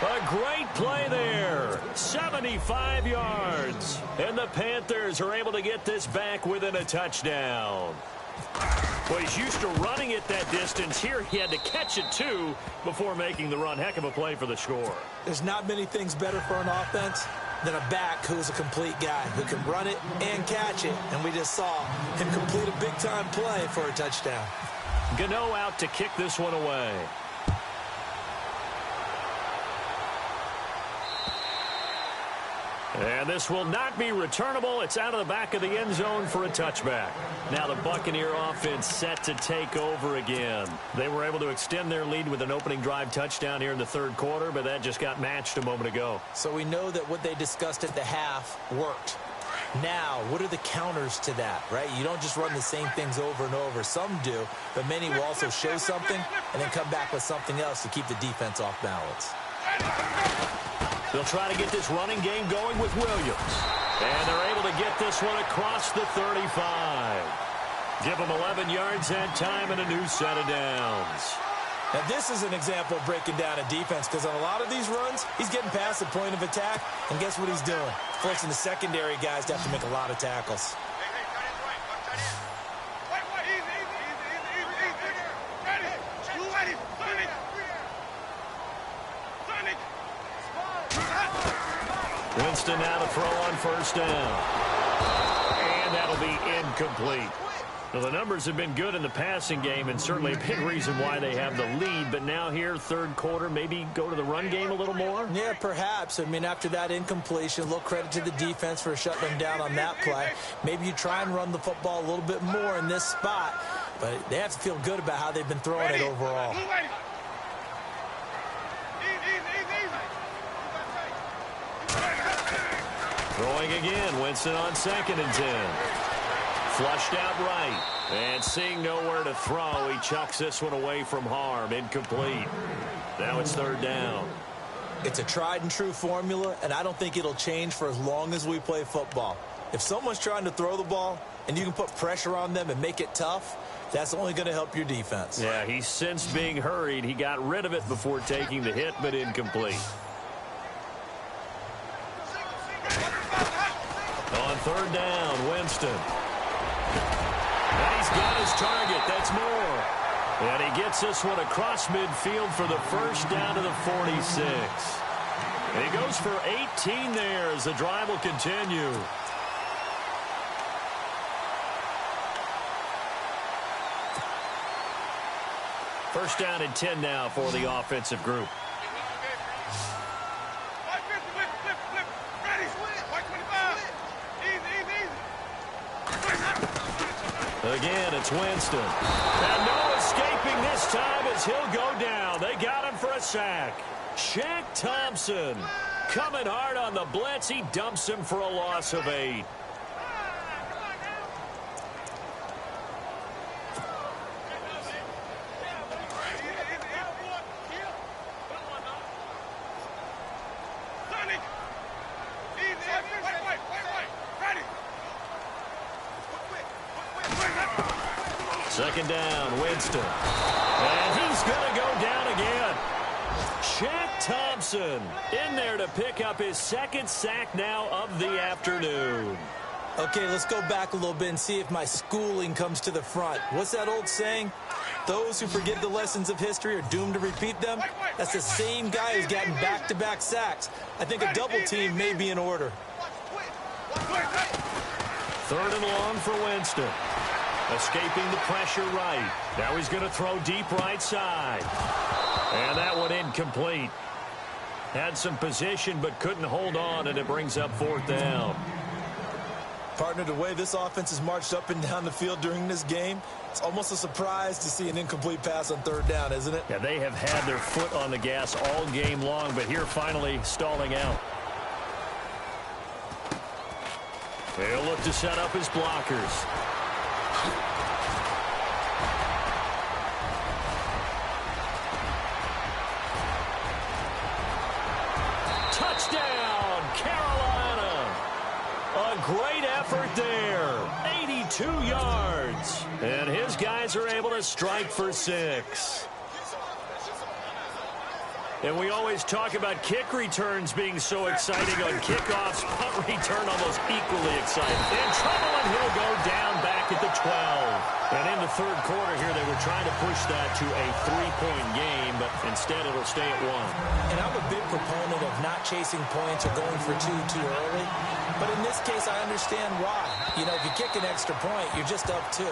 A great play there. 75 yards. And the Panthers are able to get this back within a touchdown. Well, he's used to running it that distance. Here he had to catch it, too, before making the run. Heck of a play for the score. There's not many things better for an offense than a back who's a complete guy, who can run it and catch it. And we just saw him complete a big-time play for a touchdown. Gano out to kick this one away. And this will not be returnable. It's out of the back of the end zone for a touchback. Now the Buccaneer offense set to take over again. They were able to extend their lead with an opening drive touchdown here in the 3rd quarter, but that just got matched a moment ago. So we know that what they discussed at the half worked. Now, what are the counters to that, right? You don't just run the same things over and over. Some do, but many will also show something and then come back with something else to keep the defense off balance. They'll try to get this running game going with Williams. And they're able to get this one across the 35. Give them 11 yards that time and a new set of downs. Now, this is an example of breaking down a defense because on a lot of these runs, he's getting past the point of attack, and guess what he's doing? Forcing the secondary guys to have to make a lot of tackles. Winston now to throw on first down. And that'll be incomplete. Well, the numbers have been good in the passing game and certainly a big reason why they have the lead. But now here, third quarter, maybe go to the run game a little more? Yeah, perhaps. I mean, after that incompletion, a little credit to the defense for shutting them down on that play. Maybe you try and run the football a little bit more in this spot. But they have to feel good about how they've been throwing it overall. Throwing again, Winston on 2nd and 10. Flushed out right. And seeing nowhere to throw, he chucks this one away from harm. Incomplete. Now it's 3rd down. It's a tried and true formula, and I don't think it'll change for as long as we play football. If someone's trying to throw the ball and you can put pressure on them and make it tough, that's only going to help your defense. Yeah, he sensed being hurried. He got rid of it before taking the hit, but incomplete. On 3rd down, Winston. And he's got his target. That's more. And he gets this one across midfield for the first down to the 46. And he goes for 18 there as the drive will continue. First down and 10 now for the offensive group. Again, it's Winston. And no escaping this time as he'll go down. They got him for a sack. Shaq Thompson coming hard on the blitz. He dumps him for a loss of 8. Second down, Winston. And he's going to go down again. Shaq Thompson in there to pick up his 2nd sack now of the afternoon. Okay, let's go back a little bit and see if my schooling comes to the front. What's that old saying? Those who forget the lessons of history are doomed to repeat them. That's the same guy who's gotten back-to-back sacks. I think a double team may be in order. 3rd and long for Winston. Escaping the pressure right. Now he's going to throw deep right side. And that one incomplete. Had some position but couldn't hold on, and it brings up 4th down. Partner, the way this offense has marched up and down the field during this game, it's almost a surprise to see an incomplete pass on 3rd down, isn't it? Yeah, they have had their foot on the gas all game long, but here finally stalling out. They'll look to set up his blockers. Touchdown, Carolina. A great effort there. 82 yards. And his guys are able to strike for 6. And we always talk about kick returns being so exciting on kickoffs. Punt return almost equally exciting. In trouble, and he'll go down back at the 12. And in the 3rd quarter here, they were trying to push that to a 3-point game, but instead it'll stay at 1. And I'm a big proponent of not chasing points or going for 2 too early. But in this case, I understand why. You know, if you kick an extra point, you're just up 2,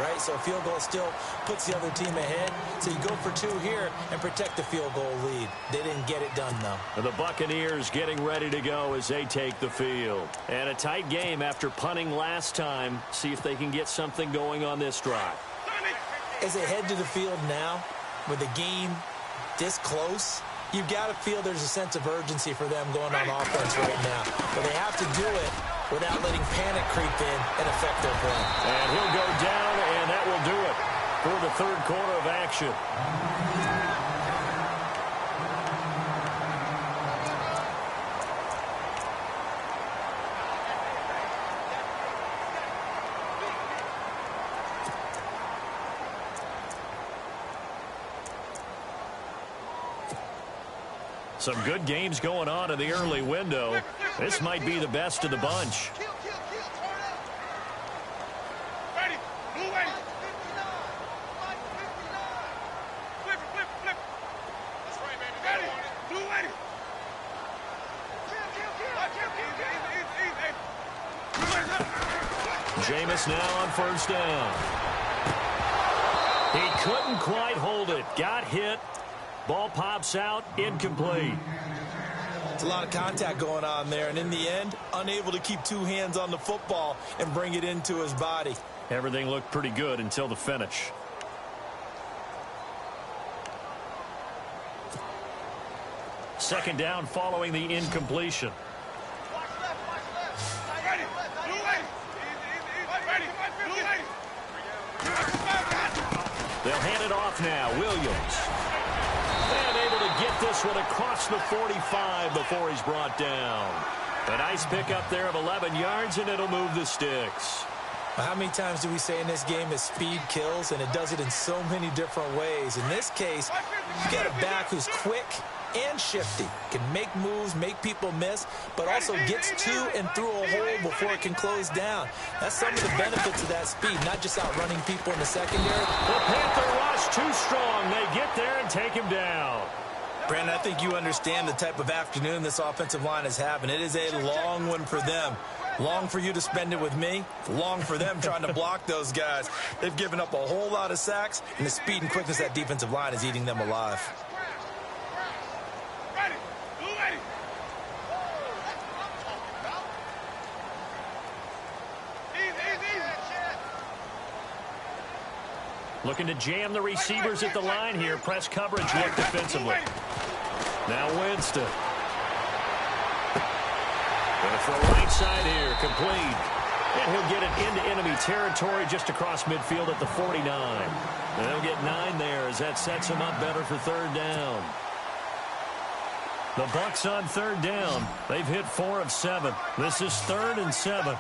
right? So a field goal still puts the other team ahead. So you go for 2 here and protect the field goal lead. They didn't get it done, though. And the Buccaneers getting ready to go as they take the field. And a tight game after punting last time. See if they can get something going on this drive. As they head to the field now, with the game this close, you've got to feel there's a sense of urgency for them going on offense right now. But they have to do it without letting panic creep in and affect their play. And he'll go down, and that will do it for the 3rd quarter of action. Some good games going on in the early window. This might be the best of the bunch. Jameis now on first down. He couldn't quite hold it. Got hit. Ball pops out. Incomplete. It's a lot of contact going on there, and in the end, unable to keep two hands on the football and bring it into his body. Everything looked pretty good until the finish. Second down following the incompletion. They'll hand it off now. Williams. And able to get this one across the 45 before he's brought down. A nice pickup there of 11 yards, and it'll move the sticks. How many times do we say in this game that speed kills, and it does it in so many different ways? In this case, you got a back who's quick and shifty, can make moves, make people miss, but also gets to and through a hole before it can close down. That's some of the benefits of that speed, not just outrunning people in the secondary. The Panther rush too strong. They get there and take him down. Brandon, I think you understand the type of afternoon this offensive line is having. It is a long one for them. Long for you to spend it with me. Long for them trying to block those guys. They've given up a whole lot of sacks, and the speed and quickness of that defensive line is eating them alive. Looking to jam the receivers at the line here. Press coverage look defensively. Now Winston. Going to throw right side here. Complete. And he'll get it into enemy territory just across midfield at the 49. And they'll get 9 there as that sets him up better for third down. The Bucs on third down. They've hit 4 of 7. This is 3rd and 7.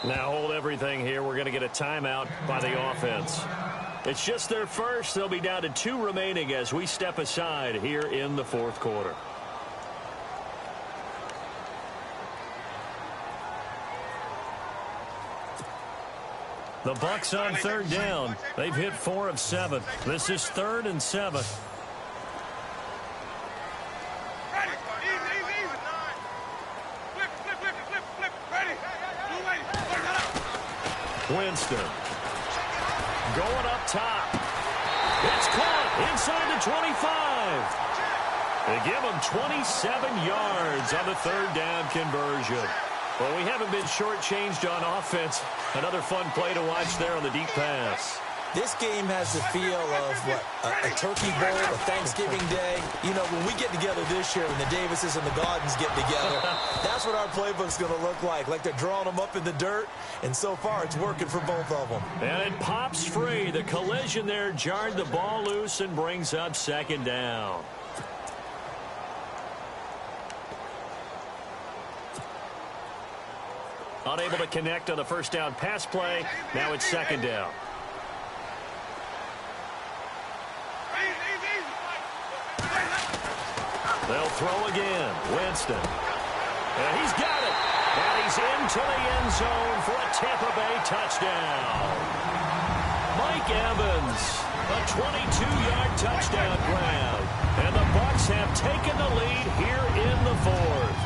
Now hold everything here. We're going to get a timeout by the offense. It's just their first. They'll be down to 2 remaining as we step aside here in the 4th quarter. The Bucs on third down. They've hit 4 of 7. This is 3rd and 7. Winston. Going up top. It's caught inside the 25. They give him 27 yards on the third down conversion. Well, we haven't been shortchanged on offense. Another fun play to watch there on the deep pass. This game has the feel of, a Turkey Bowl, a Thanksgiving Day. You know, when we get together this year, when the Davises and the Gaudens get together, that's what our playbook's going to look like they're drawing them up in the dirt, and so far it's working for both of them. And it pops free. The collision there jarred the ball loose and brings up second down. Unable to connect on the first down pass play. Now it's second down. They'll throw again. Winston. And he's got it. And he's into the end zone for a Tampa Bay touchdown. Mike Evans, a 22-yard touchdown grab. And the Bucs have taken the lead here in the 4th.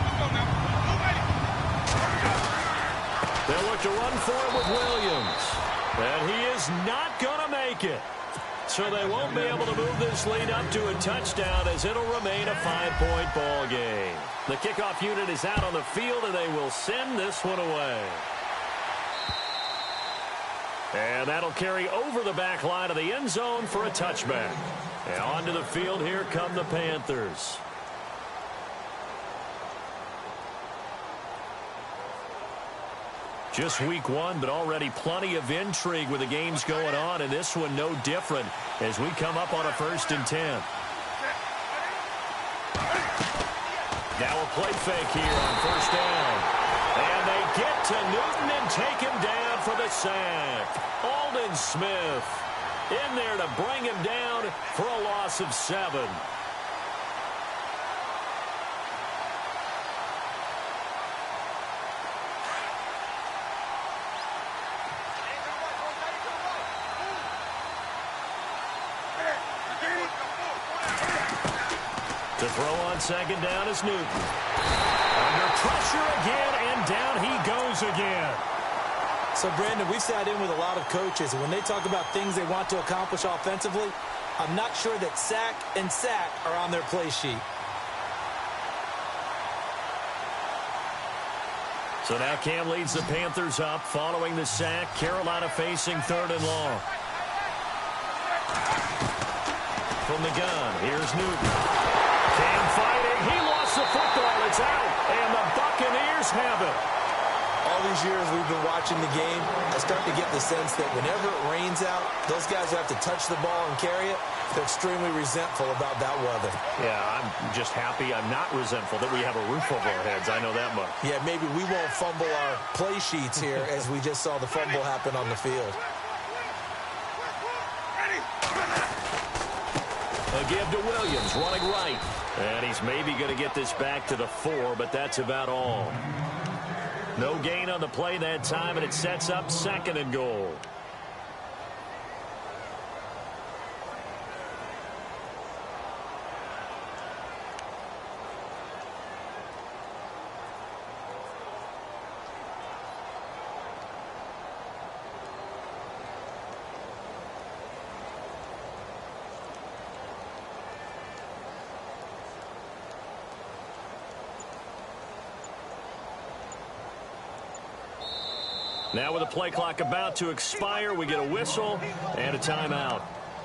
They'll look to run for it with Williams. And he is not going to make it. So they won't be able to move this lead up to a touchdown as it'll remain a 5-point ball game. The kickoff unit is out on the field, and they will send this one away. And that'll carry over the back line of the end zone for a touchback. And onto the field, here come the Panthers. Just week 1, but already plenty of intrigue with the games going on, and this one no different as we come up on a 1st and 10. Now a play fake here on first down. And they get to Newton and take him down for the sack. Aldon Smith. in there to bring him down for a loss of 7. To throw on second down is Newton. Under pressure again, and down he goes again. So, Brandon, we've sat in with a lot of coaches, and when they talk about things they want to accomplish offensively, I'm not sure that sack and sack are on their play sheet. So now Cam leads the Panthers up following the sack. Carolina facing 3rd and long. From the gun, here's Newton. Cam fighting. He lost the football. It's out. And the Buccaneers have it. All these years we've been watching the game, I start to get the sense that whenever it rains out, those guys who have to touch the ball and carry it, they're extremely resentful about that weather. Yeah, I'm just happy I'm not resentful that we have a roof over our heads. I know that much. Yeah, maybe we won't fumble our play sheets here as we just saw the fumble happen on the field. A give to Williams, running right. And he's maybe going to get this back to the 4, but that's about all. No gain on the play that time, and it sets up 2nd and goal. Now with the play clock about to expire, we get a whistle and a timeout.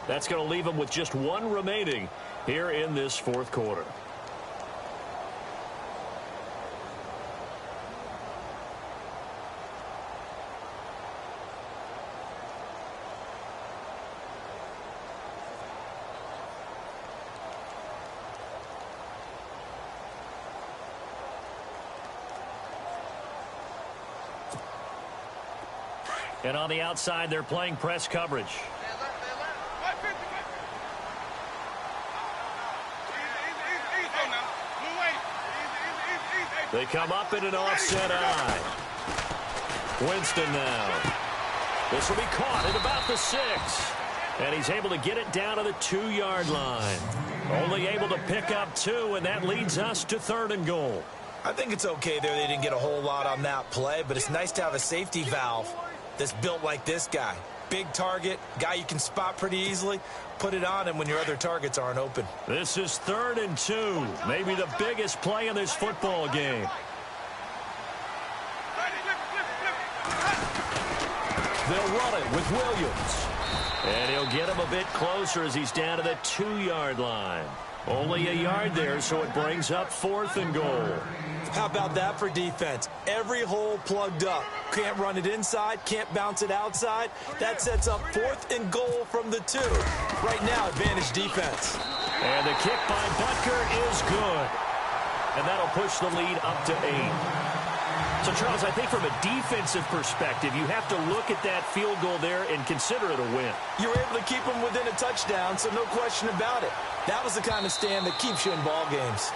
That's going to leave them with just 1 remaining here in this 4th quarter. And on the outside, they're playing press coverage. They come up in an offset eye. Winston now. This will be caught at about the 6. And he's able to get it down to the 2-yard line. Only able to pick up 2, and that leads us to 3rd and goal. I think it's okay there. They didn't get a whole lot on that play, but it's nice to have a safety valve that's built like this guy. Big target, guy you can spot pretty easily. Put it on him when your other targets aren't open. This is 3rd and 2. Maybe the biggest play in this football game. They'll run it with Williams. And he'll get him a bit closer as he's down to the 2-yard line. Only a yard there, so it brings up 4th and goal. How about that for defense? Every hole plugged up. Can't run it inside, can't bounce it outside. That sets up 4th and goal from the 2. Right now, advantage defense. And the kick by Butker is good. And that'll push the lead up to 8. So, Charles, I think from a defensive perspective, you have to look at that field goal there and consider it a win. You were able to keep them within a touchdown, so no question about it. That was the kind of stand that keeps you in ball games.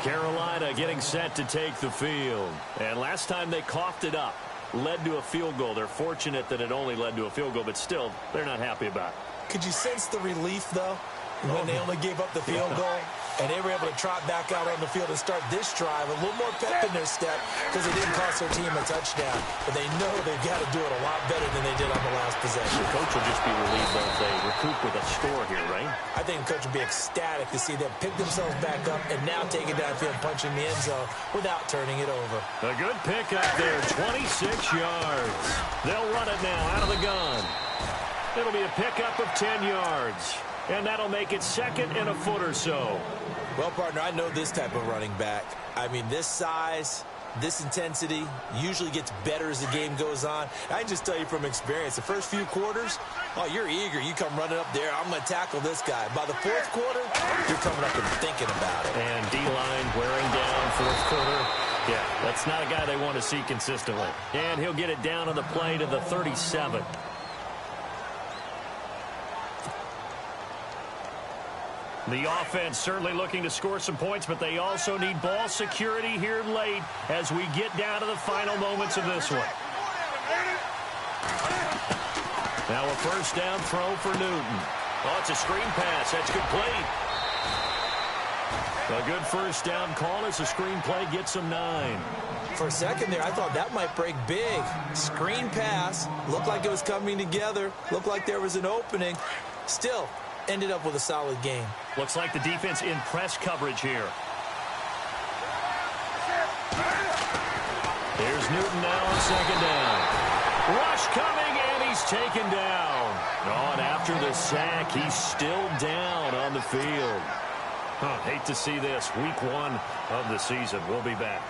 Carolina getting set to take the field. And last time they coughed it up, led to a field goal. They're fortunate that it only led to a field goal, but still, they're not happy about it. Could you sense the relief, though, when they only gave up the field goal? And they were able to trot back out on the field and start this drive. A little more pep in their step because it didn't cost their team a touchdown. But they know they've got to do it a lot better than they did on the last possession. The coach will just be relieved if they recoup with a score here, right? I think the coach will be ecstatic to see them pick themselves back up and now take it downfield, punching the end zone without turning it over. A good pickup there, 26 yards. They'll run it now out of the gun. It'll be a pickup of 10 yards. And that'll make it 2nd and a foot or so. Well, partner, I know this type of running back. I mean, this size, this intensity usually gets better as the game goes on. I can just tell you from experience, the first few quarters, oh, you're eager. You come running up there. I'm going to tackle this guy. By the 4th quarter, you're coming up and thinking about it. And D-line wearing down 4th quarter. Yeah, that's not a guy they want to see consistently. And he'll get it down on the play to the 37. The offense certainly looking to score some points, but they also need ball security here late as we get down to the final moments of this one. Now a first down throw for Newton. Oh, it's a screen pass. That's complete. A good first down call as the screen play gets him 9. For a second there, I thought that might break big. Screen pass. Looked like it was coming together. Looked like there was an opening. Still, ended up with a solid game. Looks like the defense in press coverage here. Here's Newton now on second down. Rush coming, and he's taken down. Oh, and after the sack, he's still down on the field. Hate to see this. Week 1 of the season. We'll be back.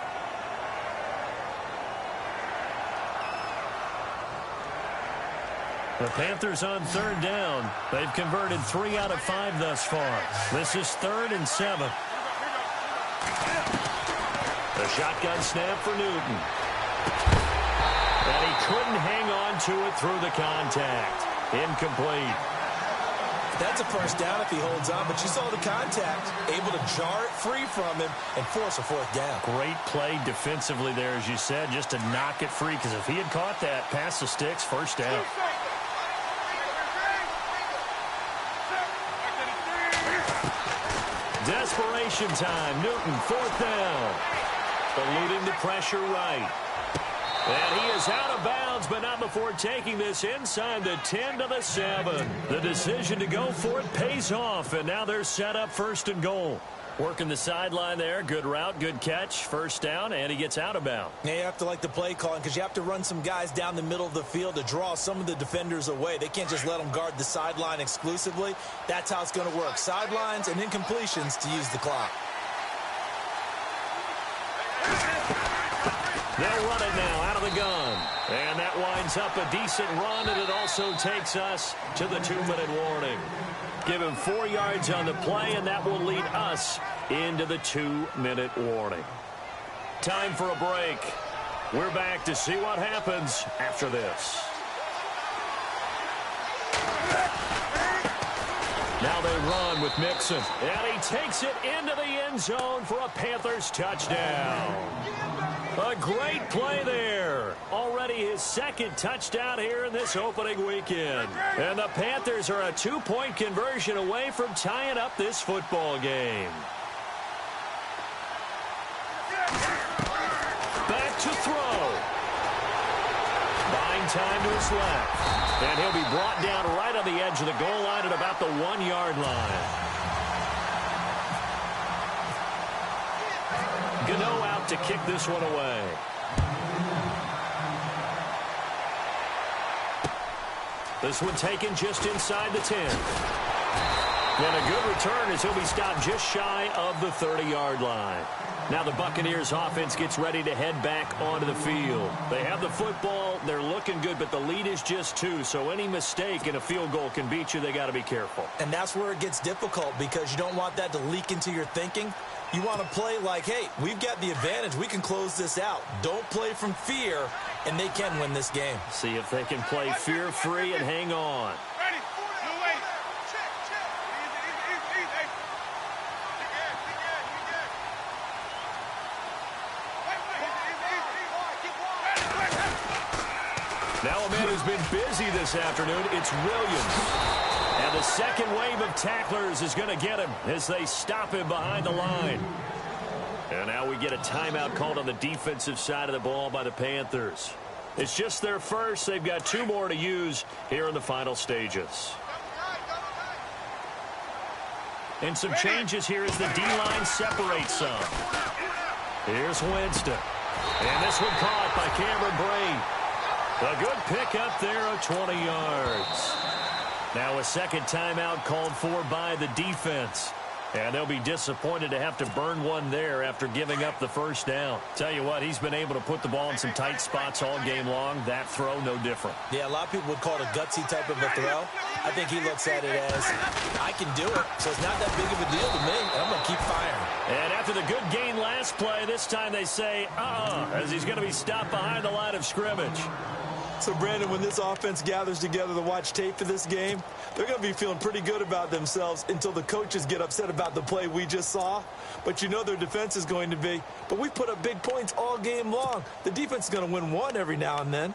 The Panthers on third down. They've converted 3 out of 5 thus far. This is 3rd and 7. The shotgun snap for Newton. And he couldn't hang on to it through the contact. Incomplete. That's a first down if he holds on, but you saw the contact, able to jar it free from him and force a fourth down. Great play defensively there, as you said, just to knock it free, because if he had caught that, past the sticks, first down. Desperation time. Newton, fourth down. Eluding the pressure right. And he is out of bounds, but not before taking this inside the 10 to the 7. The decision to go for it pays off, and now they're set up 1st and goal. Working the sideline there. Good route, good catch. First down, and he gets out of bounds. Yeah, you have to like the play calling because you have to run some guys down the middle of the field to draw some of the defenders away. They can't just let them guard the sideline exclusively. That's how it's going to work. Sidelines and incompletions to use the clock. They'll run it now out of the gun. And that winds up a decent run, and it also takes us to the 2-minute warning. Give him 4 yards on the play, and that will lead us into the 2-minute warning. Time for a break. We're back to see what happens after this. Now they run with Mixon. And he takes it into the end zone for a Panthers touchdown. A great play there. Already his 2nd touchdown here in this opening weekend. And the Panthers are a 2-point conversion away from tying up this football game. Back to throw. Buying time to his left. And he'll be brought down right on the edge of the goal line at about the 1-yard line. Gano out to kick this one away. This one taken just inside the 10. And a good return as he'll be stopped just shy of the 30-yard line. Now the Buccaneers offense gets ready to head back onto the field. They have the football. They're looking good, but the lead is just 2. So any mistake in a field goal can beat you. They got to be careful. And that's where it gets difficult because you don't want that to leak into your thinking. You want to play like, hey, we've got the advantage. We can close this out. Don't play from fear, and they can win this game. See if they can play fear-free and hang on. Now a man who's been busy this afternoon, it's Williams. And the second wave of tacklers is going to get him as they stop him behind the line. And now we get a timeout called on the defensive side of the ball by the Panthers. It's just their first. They've got 2 more to use here in the final stages. And some changes here as the D-line separates some. Here's Winston. And this one caught by Cameron Brate. A good pickup there of 20 yards. Now a second timeout called for by the defense. And they'll be disappointed to have to burn one there after giving up the first down. Tell you what, he's been able to put the ball in some tight spots all game long. That throw, no different. Yeah, a lot of people would call it a gutsy type of a throw. I think he looks at it as, I can do it, so it's not that big of a deal to me, and I'm going to keep firing. And after the good gain last play, this time they say, as he's going to be stopped behind the line of scrimmage. So, Brandon, when this offense gathers together to watch tape for this game, they're going to be feeling pretty good about themselves until the coaches get upset about the play we just saw. But you know their defense is going to be. But we put up big points all game long. The defense is going to win one every now and then.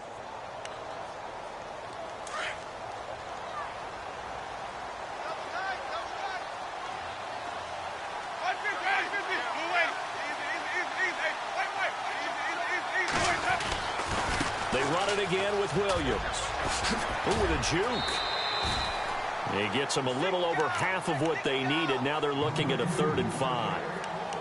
They run it again with Williams. Ooh, with a juke. He gets them a little over half of what they needed. Now they're looking at a 3rd and 5.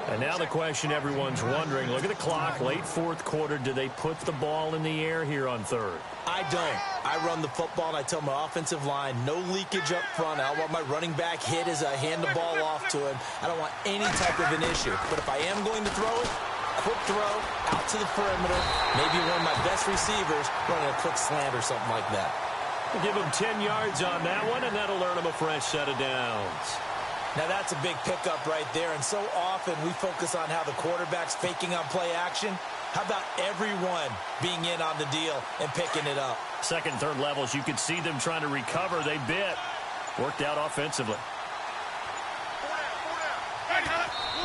And now the question everyone's wondering, look at the clock, late fourth quarter. Do they put the ball in the air here on 3rd? I don't. I run the football, and I tell my offensive line, no leakage up front. I don't want my running back hit as I hand the ball off to him. I don't want any type of an issue. But if I am going to throw it, quick throw out to the perimeter, maybe one of my best receivers running a quick slant or something like that. We'll give him 10 yards on that one, and that'll earn him a fresh set of downs. Now that's a big pickup right there, and so often we focus on how the quarterback's faking on play action. How about everyone being in on the deal and picking it up? Second, third levels, you could see them trying to recover. They bit. Worked out offensively.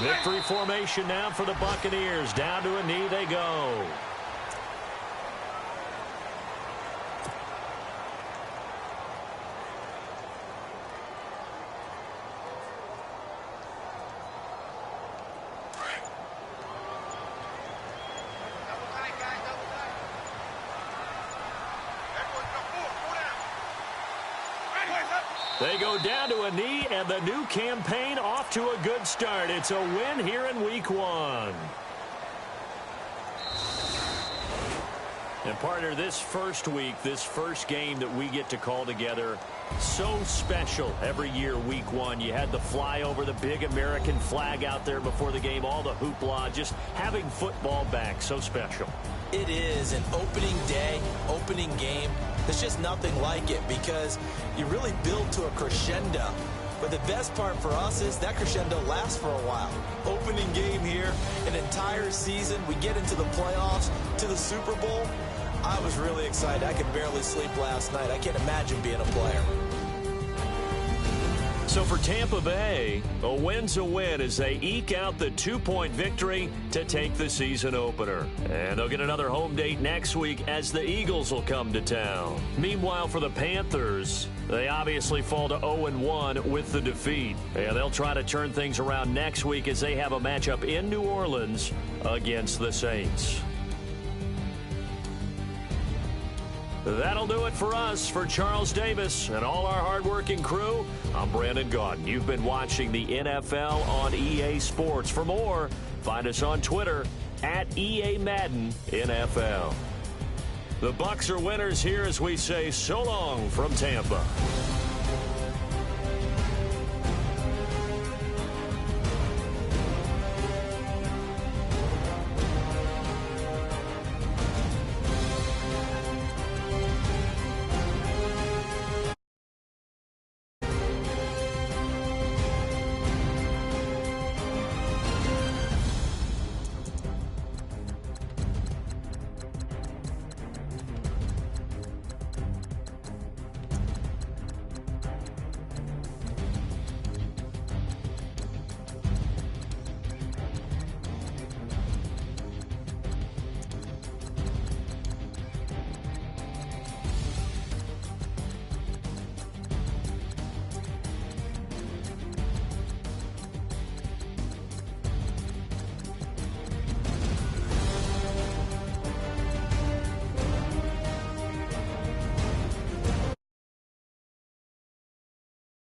Victory formation now for the Buccaneers. Down to a knee they go. They go down to a knee, and the new campaign off to a good start. It's a win here in week 1. And partner, this first week, this first game that we get to call together, so special every year, week 1. You had the flyover, the big American flag out there before the game, all the hoopla, just having football back, so special. It is an opening day, opening game. There's just nothing like it because you really build to a crescendo. But the best part for us is that crescendo lasts for a while. Opening game here, an entire season. We get into the playoffs, to the Super Bowl. I was really excited. I could barely sleep last night. I can't imagine being a player. So for Tampa Bay, a win's a win as they eke out the 2-point victory to take the season opener. And they'll get another home date next week as the Eagles will come to town. Meanwhile, for the Panthers, they obviously fall to 0-1 with the defeat. And they'll try to turn things around next week as they have a matchup in New Orleans against the Saints. That'll do it for us. For Charles Davis and all our hardworking crew, I'm Brandon Gaudin. You've been watching the NFL on EA Sports. For more, find us on Twitter at EA Madden NFL. The Bucs are winners here as we say so long from Tampa.